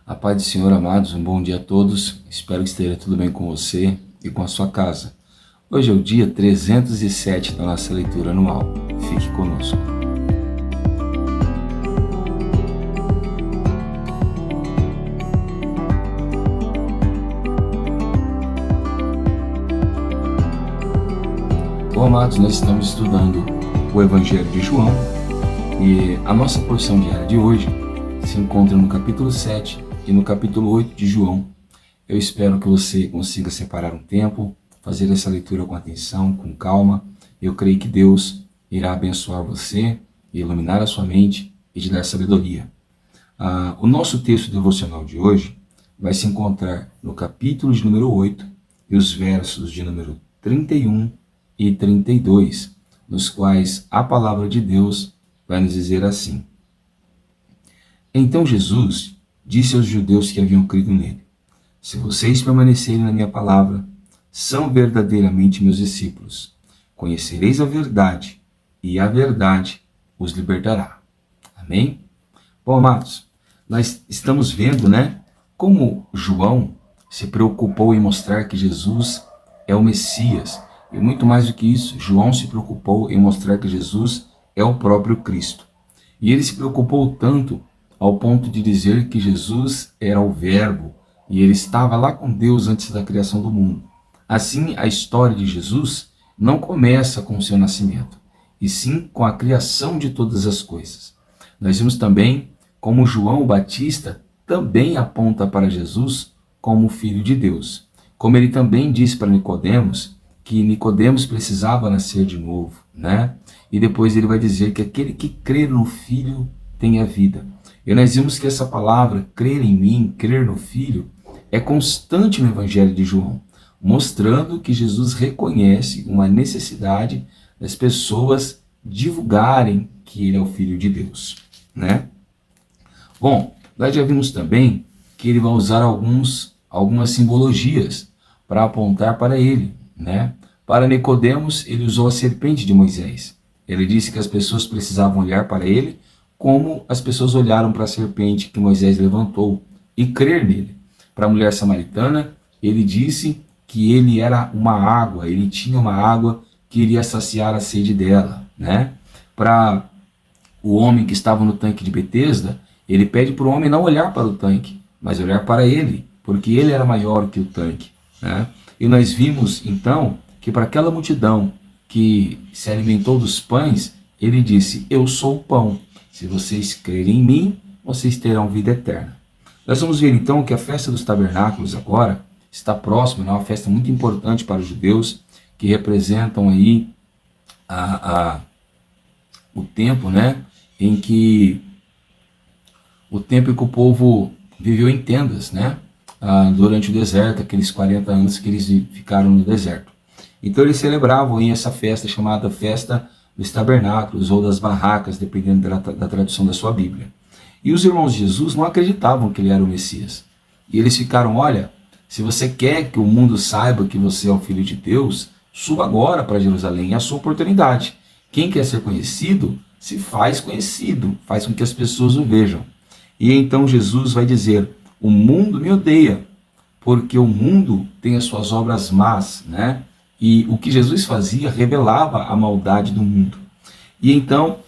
A paz do Senhor, amados, um bom dia a todos. Espero que esteja tudo bem com você e com a sua casa. Hoje é o dia 307 da nossa leitura anual. Fique conosco. Bom, amados, nós estamos estudando o Evangelho de João e a nossa porção diária de hoje se encontra no capítulo 7 e no capítulo 8 de João. Eu espero que você consiga separar um tempo, fazer essa leitura com atenção, com calma. Eu creio que Deus irá abençoar você, iluminar a sua mente e te dar sabedoria. O nosso texto devocional de hoje vai se encontrar no capítulo de número 8 e os versos de número 31 e 32, nos quais a palavra de Deus vai nos dizer assim: Então Jesus disse aos judeus que haviam crido nele: Se vocês permanecerem na minha palavra, são verdadeiramente meus discípulos. Conhecereis a verdade, e a verdade os libertará. Amém? Bom, amados, nós estamos vendo, como João se preocupou em mostrar que Jesus é o Messias. E muito mais do que isso, João se preocupou em mostrar que Jesus é o próprio Cristo. E ele se preocupou tanto ao ponto de dizer que Jesus era o Verbo e ele estava lá com Deus antes da criação do mundo. Assim, a história de Jesus não começa com o seu nascimento, e sim com a criação de todas as coisas. Nós vimos também como João o Batista também aponta para Jesus como o Filho de Deus. Como ele também disse para Nicodemos que Nicodemos precisava nascer de novo, E depois ele vai dizer que aquele que crer no Filho tem a vida. E nós vimos que essa palavra, crer em mim, crer no Filho, é constante no Evangelho de João, mostrando que Jesus reconhece uma necessidade das pessoas divulgarem que ele é o Filho de Deus, Bom, nós já vimos também que ele vai usar algumas simbologias para apontar para ele, Para Nicodemos, ele usou a serpente de Moisés. Ele disse que as pessoas precisavam olhar para ele como as pessoas olharam para a serpente que Moisés levantou e crer nele. Para a mulher samaritana, ele disse que ele era uma água, ele tinha uma água que iria saciar a sede dela, Para o homem que estava no tanque de Betesda, ele pede para o homem não olhar para o tanque, mas olhar para ele, porque ele era maior que o tanque, E nós vimos, então, que para aquela multidão que se alimentou dos pães, ele disse: Eu sou o pão. Se vocês crerem em mim, vocês terão vida eterna. Nós vamos ver, então, que a festa dos tabernáculos agora está próxima, é uma festa muito importante para os judeus, que representam aí o tempo, em que o povo viveu em tendas, durante o deserto, aqueles 40 anos que eles ficaram no deserto. Então eles celebravam aí essa festa chamada Festa dos Tabernáculos ou das Barracas, dependendo da tradução da sua Bíblia. E os irmãos de Jesus não acreditavam que ele era o Messias. E eles ficaram: olha, se você quer que o mundo saiba que você é o Filho de Deus, suba agora para Jerusalém, é a sua oportunidade. Quem quer ser conhecido, se faz conhecido, faz com que as pessoas o vejam. E então Jesus vai dizer: o mundo me odeia, porque o mundo tem as suas obras más, E o que Jesus fazia revelava a maldade do mundo. E então,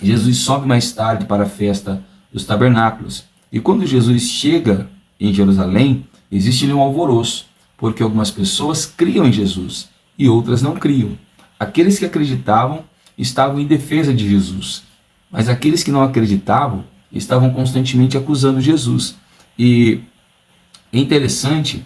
Jesus sobe mais tarde para a festa dos tabernáculos. E quando Jesus chega em Jerusalém, existe ali um alvoroço, porque algumas pessoas criam em Jesus e outras não criam. Aqueles que acreditavam estavam em defesa de Jesus, mas aqueles que não acreditavam estavam constantemente acusando Jesus. E é interessante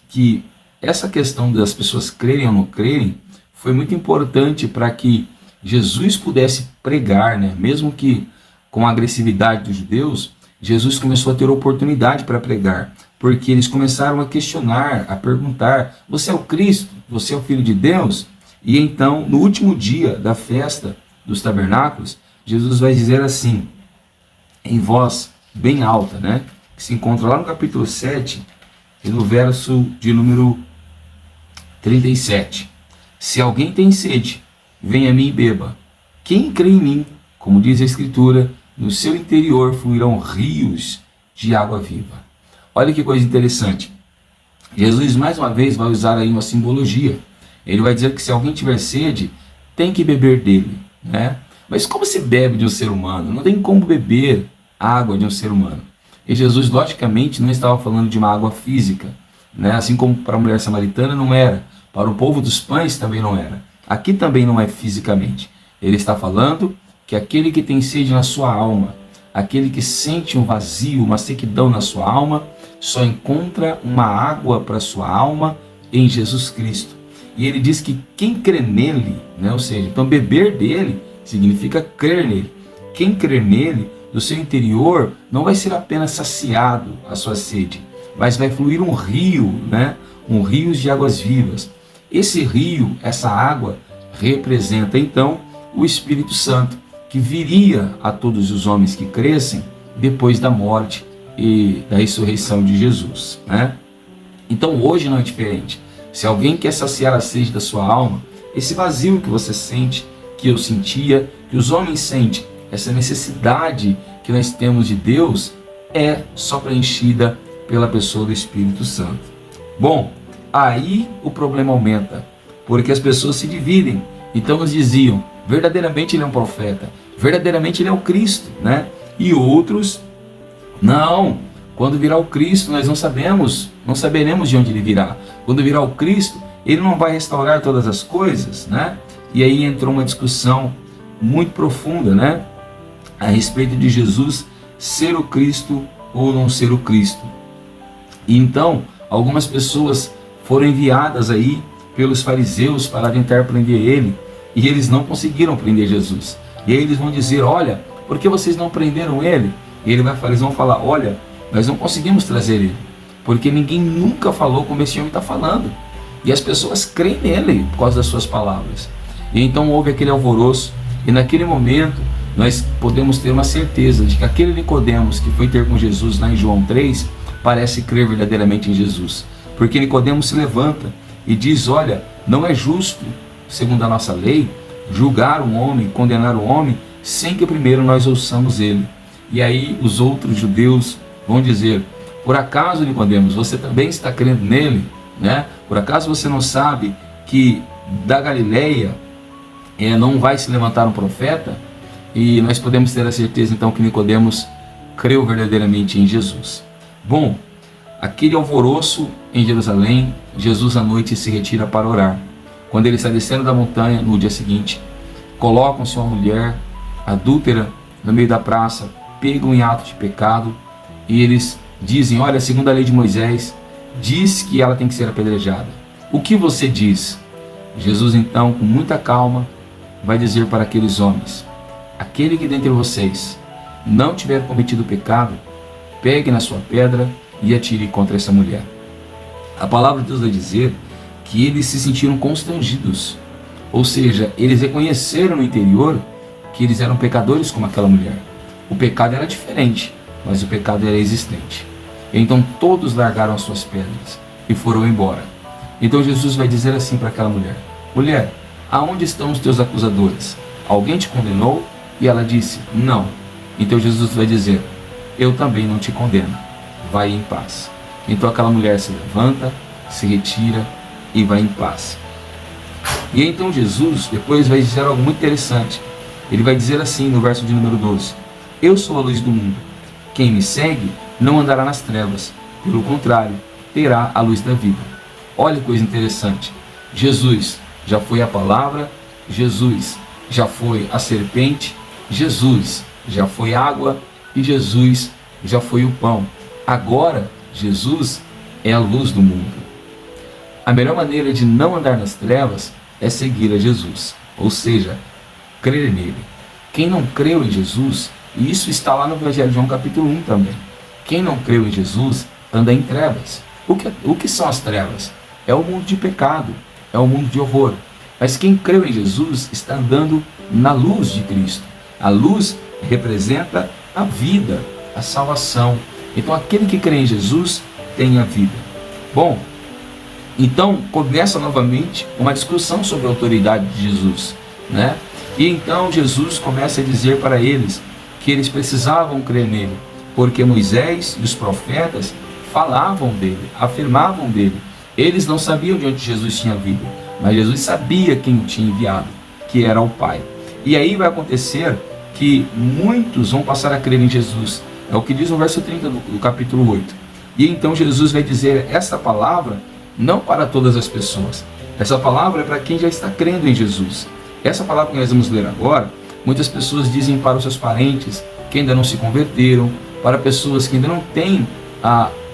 que essa questão das pessoas crerem ou não crerem foi muito importante para que Jesus pudesse pregar, mesmo que com a agressividade dos judeus, Jesus começou a ter oportunidade para pregar, porque eles começaram a questionar, a perguntar: você é o Cristo? Você é o Filho de Deus? E então, no último dia da festa dos tabernáculos, Jesus vai dizer assim, em voz bem alta, que se encontra lá no capítulo 7 e no verso de número 37. Se alguém tem sede, venha a mim e beba. Quem crê em mim, como diz a Escritura, no seu interior fluirão rios de água viva. Olha que coisa interessante. Jesus mais uma vez vai usar aí uma simbologia. Ele vai dizer que se alguém tiver sede, tem que beber dele, né? Mas como se bebe de um ser humano? Não tem como beber água de um ser humano. E Jesus, logicamente, não estava falando de uma água física, né? Assim como para a mulher samaritana não era, para o povo dos pães também não era. Aqui também não é fisicamente. Ele está falando que aquele que tem sede na sua alma, aquele que sente um vazio, uma sequidão na sua alma, só encontra uma água para sua alma em Jesus Cristo. E ele diz que quem crê nele, né? Ou seja, então beber dele significa crer nele. Quem crer nele, do seu interior, não vai ser apenas saciado a sua sede, mas vai fluir um rio, né? Um rio de águas vivas. Esse rio, essa água, representa então o Espírito Santo, que viria a todos os homens que crescem depois da morte e da ressurreição de Jesus, né? Então hoje não é diferente. Se alguém quer saciar a sede da sua alma, esse vazio que você sente, que eu sentia, que os homens sentem, essa necessidade que nós temos de Deus, é só preenchida pela pessoa do Espírito Santo. Bom, aí o problema aumenta, porque as pessoas se dividem. Então nos diziam, verdadeiramente ele é um profeta, verdadeiramente ele é o Cristo, né? E outros, não, quando virá o Cristo nós não saberemos de onde ele virá. Quando virá o Cristo, ele não vai restaurar todas as coisas, né? E aí entrou uma discussão muito profunda, né? A respeito de Jesus ser o Cristo ou não ser o Cristo. E então, algumas pessoas foram enviadas aí pelos fariseus para tentar prender ele, e eles não conseguiram prender Jesus. E aí eles vão dizer, olha, por que vocês não prenderam ele? E eles vão falar, olha, nós não conseguimos trazer ele, porque ninguém nunca falou como esse homem está falando. E as pessoas creem nele por causa das suas palavras. E então houve aquele alvoroço, e naquele momento nós podemos ter uma certeza de que aquele Nicodemos que foi ter com Jesus lá em João 3, parece crer verdadeiramente em Jesus. Porque Nicodemos se levanta e diz, olha, não é justo, segundo a nossa lei, julgar um homem, condenar um homem, sem que primeiro nós ouçamos ele. E aí os outros judeus vão dizer, por acaso, Nicodemos, você também está crendo nele, né? Por acaso você não sabe que da Galileia não vai se levantar um profeta? E nós podemos ter a certeza então que Nicodemos creu verdadeiramente em Jesus. Bom, aquele alvoroço em Jerusalém, Jesus à noite se retira para orar. Quando ele está descendo da montanha no dia seguinte, colocam sua mulher adúltera no meio da praça, pegam em ato de pecado, e eles dizem, olha, segundo a lei de Moisés, diz que ela tem que ser apedrejada. O que você diz? Jesus então, com muita calma, vai dizer para aqueles homens, aquele que dentre vocês não tiver cometido pecado, pegue na sua pedra e atire contra essa mulher. A palavra de Deus vai dizer que eles se sentiram constrangidos, ou seja, eles reconheceram no interior que eles eram pecadores como aquela mulher. O pecado era diferente, mas o pecado era existente. Então todos largaram as suas pedras e foram embora. Então Jesus vai dizer assim para aquela mulher, mulher, aonde estão os teus acusadores? Alguém te condenou? E ela disse, não. Então Jesus vai dizer, eu também não te condeno, vai em paz. Então aquela mulher se levanta, se retira e vai em paz. E então Jesus depois vai dizer algo muito interessante. Ele vai dizer assim no verso de número 12, eu sou a luz do mundo, quem me segue não andará nas trevas, pelo contrário, terá a luz da vida. Olha que coisa interessante, Jesus já foi a palavra, Jesus já foi a serpente, Jesus já foi água e Jesus já foi o pão. Agora Jesus é a luz do mundo. A melhor maneira de não andar nas trevas é seguir a Jesus, ou seja, crer nele. Quem não creu em Jesus, e isso está lá no Evangelho de João capítulo 1 também, quem não creu em Jesus anda em trevas. O que são as trevas? É o mundo de pecado, é o mundo de horror. Mas quem creu em Jesus está andando na luz de Cristo. A luz representa a vida, a salvação. Então aquele que crê em Jesus tem a vida. Bom, então começa novamente uma discussão sobre a autoridade de Jesus, né? E então Jesus começa a dizer para eles que eles precisavam crer nele. porque Moisés e os profetas falavam dele, afirmavam dele. Eles não sabiam de onde Jesus tinha vindo, mas Jesus sabia quem o tinha enviado, que era o Pai. E aí vai acontecer que muitos vão passar a crer em Jesus. É o que diz no verso 30 do capítulo 8. E então Jesus vai dizer essa palavra não para todas as pessoas. Essa palavra é para quem já está crendo em Jesus. Essa palavra que nós vamos ler agora, muitas pessoas dizem para os seus parentes que ainda não se converteram, para pessoas que ainda não têm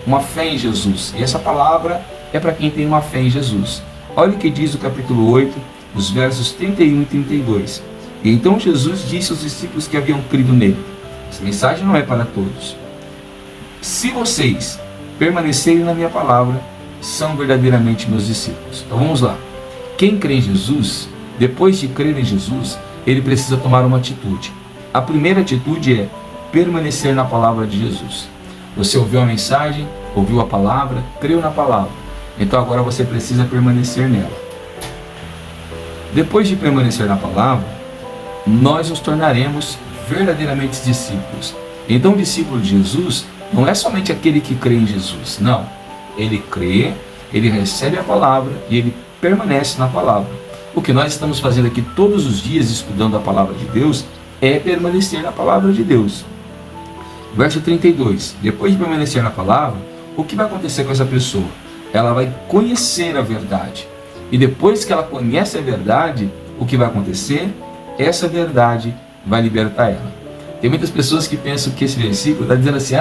uma fé em Jesus. E essa palavra é para quem tem uma fé em Jesus. Olha o que diz o capítulo 8, os versos 31 e 32. E então Jesus disse aos discípulos que haviam crido nele: essa mensagem não é para todos. Se vocês permanecerem na minha palavra, são verdadeiramente meus discípulos. Então vamos lá. Quem crê em Jesus, depois de crer em Jesus, ele precisa tomar uma atitude. A primeira atitude é permanecer na palavra de Jesus. Você ouviu a mensagem, ouviu a palavra, creu na palavra. Então agora você precisa permanecer nela. Depois de permanecer na palavra, nós nos tornaremos verdadeiramente discípulos. Então o discípulo de Jesus não é somente aquele que crê em Jesus, não. Ele crê, ele recebe a palavra e ele permanece na palavra. O que nós estamos fazendo aqui todos os dias estudando a palavra de Deus é permanecer na palavra de Deus. Verso 32. Depois de permanecer na palavra, o que vai acontecer com essa pessoa? Ela vai conhecer a verdade. E depois que ela conhece a verdade, o que vai acontecer? Essa verdade vai libertar ela. Tem muitas pessoas que pensam que esse versículo está dizendo assim: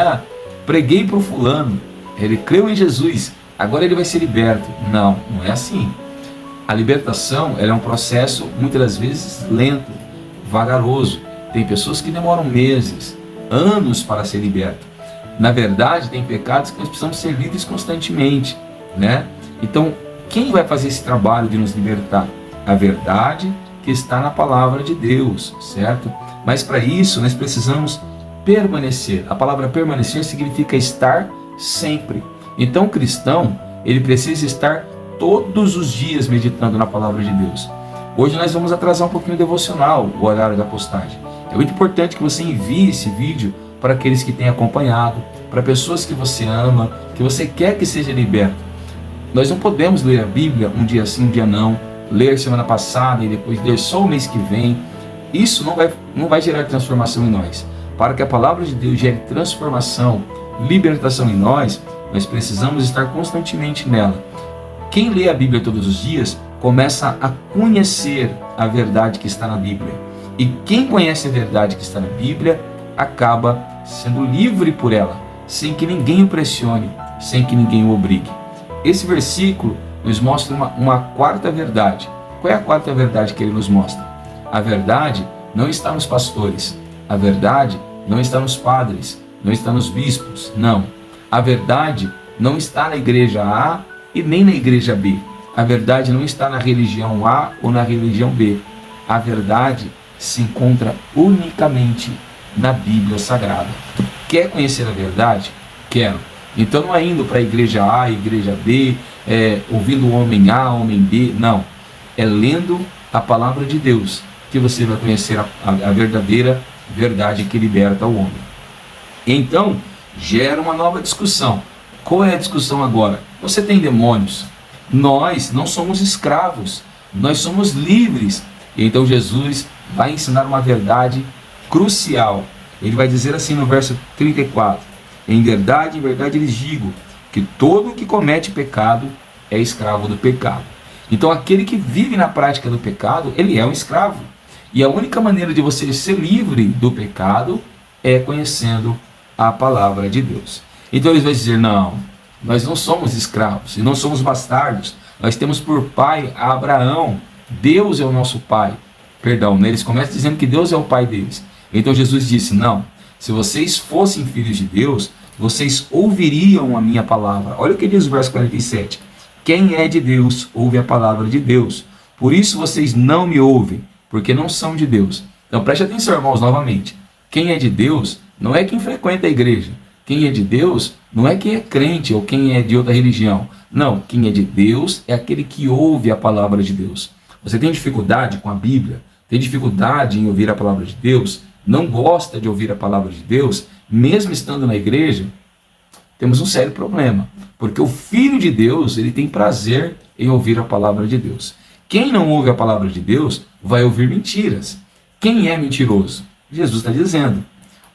preguei para o fulano, ele creu em Jesus, agora ele vai ser liberto. Não, não é assim. A libertação ela é um processo muitas das vezes lento, vagaroso. Tem pessoas que demoram meses, anos para ser liberto. Na verdade, tem pecados que nós precisamos ser livres constantemente, né? Então, quem vai fazer esse trabalho de nos libertar? A verdade que está na palavra de Deus, certo? Mas para isso nós precisamos permanecer. A palavra permanecer significa estar sempre. Então o cristão, ele precisa estar todos os dias meditando na palavra de Deus. Hoje nós vamos atrasar um pouquinho o devocional, o horário da postagem. É muito importante que você envie esse vídeo para aqueles que têm acompanhado, para pessoas que você ama, que você quer que seja liberto. Nós não podemos ler a Bíblia um dia sim, um dia não, ler semana passada e depois ler só o mês que vem. Isso não vai gerar transformação em nós. Para que a palavra de Deus gere transformação, libertação em nós, nós precisamos estar constantemente nela. Quem lê a Bíblia todos os dias começa a conhecer a verdade que está na Bíblia. E quem conhece a verdade que está na Bíblia acaba sendo livre por ela, sem que ninguém o pressione, sem que ninguém o obrigue. Esse versículo nos mostra uma quarta verdade. Qual é a quarta verdade que ele nos mostra? A verdade não está nos pastores, a verdade não está nos padres, não está nos bispos, não. A verdade não está na igreja A e nem na igreja B. A verdade não está na religião A ou na religião B. A verdade se encontra unicamente na Bíblia Sagrada. Quer conhecer a verdade? Quero. Então não é indo para a igreja A, igreja B, ouvindo o homem A, homem B, não. É lendo a palavra de Deus que você vai conhecer a verdadeira verdade que liberta o homem. Então, gera uma nova discussão. Qual é a discussão agora? Você tem demônios. Nós não somos escravos, nós somos livres. E então Jesus vai ensinar uma verdade crucial. Ele vai dizer assim no verso 34: em verdade lhes digo, que todo o que comete pecado é escravo do pecado. Então aquele que vive na prática do pecado, ele é um escravo. E a única maneira de você ser livre do pecado é conhecendo a palavra de Deus. Então eles vão dizer: não, nós não somos escravos e não somos bastardos. Nós temos por pai a Abraão. Deus é o nosso pai. Perdão, né? Eles começam dizendo que Deus é o pai deles. Então Jesus disse: não, se vocês fossem filhos de Deus, vocês ouviriam a minha palavra. Olha o que diz o verso 47. Quem é de Deus, ouve a palavra de Deus. Por isso vocês não me ouvem, porque não são de Deus. Então preste atenção, irmãos, novamente. Quem é de Deus não é quem frequenta a igreja. Quem é de Deus não é quem é crente ou quem é de outra religião. Não, quem é de Deus é aquele que ouve a palavra de Deus. Você tem dificuldade com a Bíblia? Tem dificuldade em ouvir a palavra de Deus? não gosta de ouvir a palavra de Deus, mesmo estando na igreja, temos um sério problema. Porque o Filho de Deus, ele tem prazer em ouvir a palavra de Deus. Quem não ouve a palavra de Deus vai ouvir mentiras. Quem é mentiroso? Jesus está dizendo.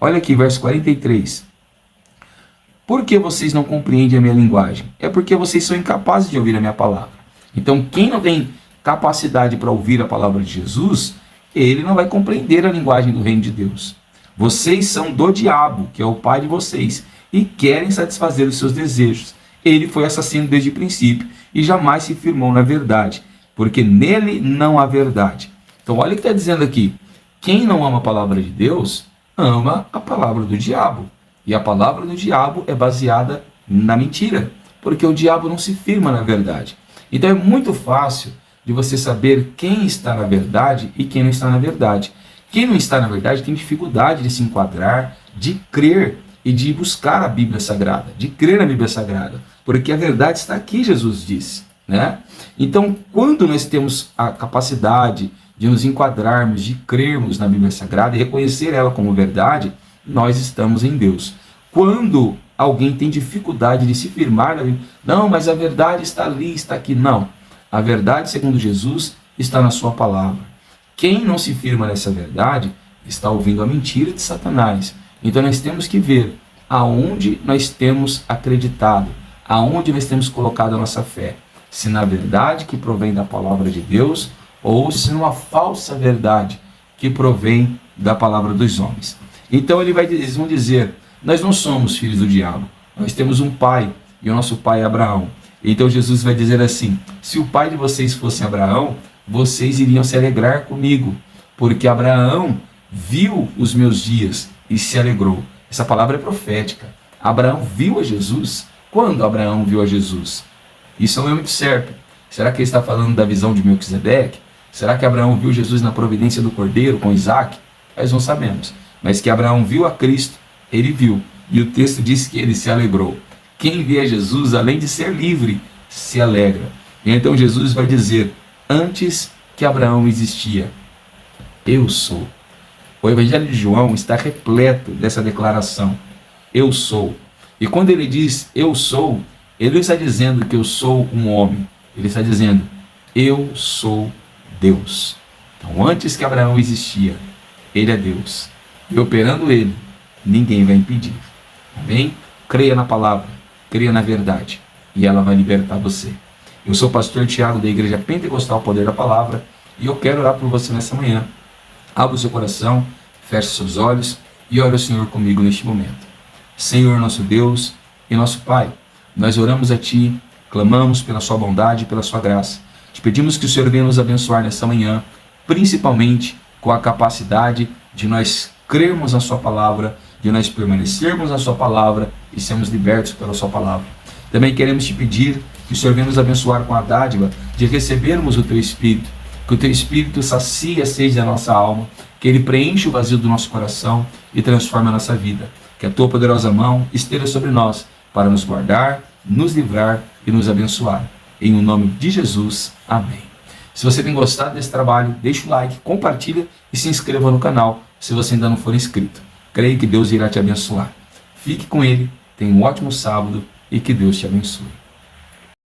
Olha aqui, verso 43. Por que vocês não compreendem a minha linguagem? É porque vocês são incapazes de ouvir a minha palavra. Então, quem não tem capacidade para ouvir a palavra de Jesus, ele não vai compreender a linguagem do reino de Deus. Vocês são do diabo, que é o pai de vocês, e querem satisfazer os seus desejos. Ele foi assassino desde o princípio e jamais se firmou na verdade, porque nele não há verdade. Então olha o que está dizendo aqui. Quem não ama a palavra de Deus, ama a palavra do diabo. E a palavra do diabo é baseada na mentira, porque o diabo não se firma na verdade. Então é muito fácil de você saber quem está na verdade e quem não está na verdade. Quem não está na verdade tem dificuldade de se enquadrar, de crer e de buscar a Bíblia Sagrada, de crer na Bíblia Sagrada, porque a verdade está aqui, Jesus disse, né? Então, quando nós temos a capacidade de nos enquadrarmos, de crermos na Bíblia Sagrada e reconhecer ela como verdade, nós estamos em Deus. Quando alguém tem dificuldade de se firmar na Bíblia, não, mas a verdade está ali, está aqui, não. A verdade, segundo Jesus, está na sua palavra. Quem não se firma nessa verdade está ouvindo a mentira de Satanás. Então nós temos que ver aonde nós temos acreditado, aonde nós temos colocado a nossa fé. Se na verdade que provém da palavra de Deus ou se numa falsa verdade que provém da palavra dos homens. Então eles vão dizer, nós não somos filhos do diabo, nós temos um pai e o nosso pai é Abraão. Então Jesus vai dizer assim, se o pai de vocês fosse Abraão, vocês iriam se alegrar comigo, porque Abraão viu os meus dias e se alegrou. Essa palavra é profética. Abraão viu a Jesus. Quando Abraão viu a Jesus? Isso não é muito certo. Será que ele está falando da visão de Melquisedeque? Será que Abraão viu Jesus na providência do Cordeiro com Isaac? Nós não sabemos. Mas que Abraão viu a Cristo, ele viu. E o texto diz que ele se alegrou. Quem vê a Jesus, além de ser livre, se alegra. E então Jesus vai dizer, antes que Abraão existia, eu sou. O Evangelho de João está repleto dessa declaração. Eu sou. E quando ele diz eu sou, ele não está dizendo que eu sou um homem. Ele está dizendo eu sou Deus. Então antes que Abraão existia, ele é Deus. E operando ele, ninguém vai impedir. Amém? Creia na palavra, creia na verdade. E ela vai libertar você. Eu sou o pastor Tiago da Igreja Pentecostal Poder da Palavra. E eu quero orar por você nessa manhã. Abra o seu coração, feche seus olhos e ore ao Senhor comigo neste momento. Senhor nosso Deus e nosso Pai, nós oramos a Ti, clamamos pela Sua bondade e pela Sua graça. Te pedimos que o Senhor venha nos abençoar nessa manhã, principalmente com a capacidade de nós crermos na Sua palavra, de nós permanecermos na Sua palavra e sermos libertos pela Sua palavra. Também queremos Te pedir que o Senhor venha nos abençoar com a dádiva de recebermos o Teu Espírito, que o Teu Espírito sacie a sede da nossa alma, que Ele preencha o vazio do nosso coração e transforme a nossa vida. Que a Tua poderosa mão esteja sobre nós para nos guardar, nos livrar e nos abençoar. Em o nome de Jesus, amém. Se você tem gostado desse trabalho, deixa o like, compartilha e se inscreva no canal se você ainda não for inscrito. Creio que Deus irá te abençoar. Fique com Ele, tenha um ótimo sábado e que Deus te abençoe.